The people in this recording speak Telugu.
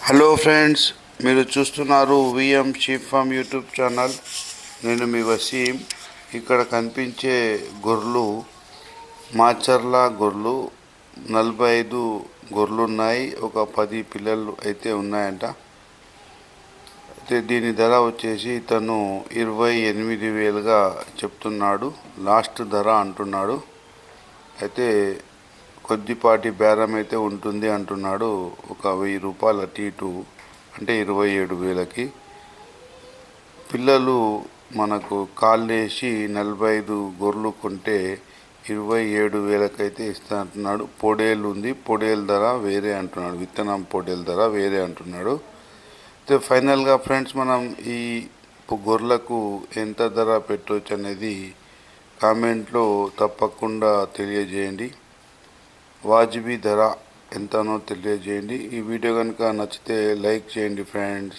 హలో ఫ్రెండ్స్, మీరు చూస్తున్నారు VM sheep farm YouTube channel. నేను మీ వసీం. ఇక్కడ కనిపించే గొర్రెలు మాచర్ల గొర్రెలు. 45 గొర్రెలు ఉన్నాయి. ఒక 10 పిల్లలు అయితే ఉన్నాయంట. అయితే దీని ధర వచ్చేసి ఇతను 28,000గా చెప్తున్నాడు. లాస్ట్ ధర అంటున్నాడు. అయితే కొద్దిపాటి బేరం అయితే ఉంటుంది అంటున్నాడు. ఒక 1000 రూపాయలు అటు ఇటు అంటే 27,000కి. పిల్లలు మనకు కాళ్ళేసి 45 గొర్రెలు కొంటే 27,000కి అయితే ఇస్తా అంటున్నాడు. పొడేలు ఉంది, పొడేలు ధర వేరే అంటున్నాడు. విత్తనం పొడేలు ధర వేరే అంటున్నాడు. అయితే ఫైనల్గా ఫ్రెండ్స్, మనం ఈ గొర్రెలకు ఎంత ధర పెట్టవచ్చు అనేది కామెంట్లో తప్పకుండా తెలియజేయండి. వాజిబీ ధర ఎంతనో తెలియజేయండి. ఈ వీడియో కనుక నచ్చితే లైక్ చేయండి ఫ్రెండ్స్.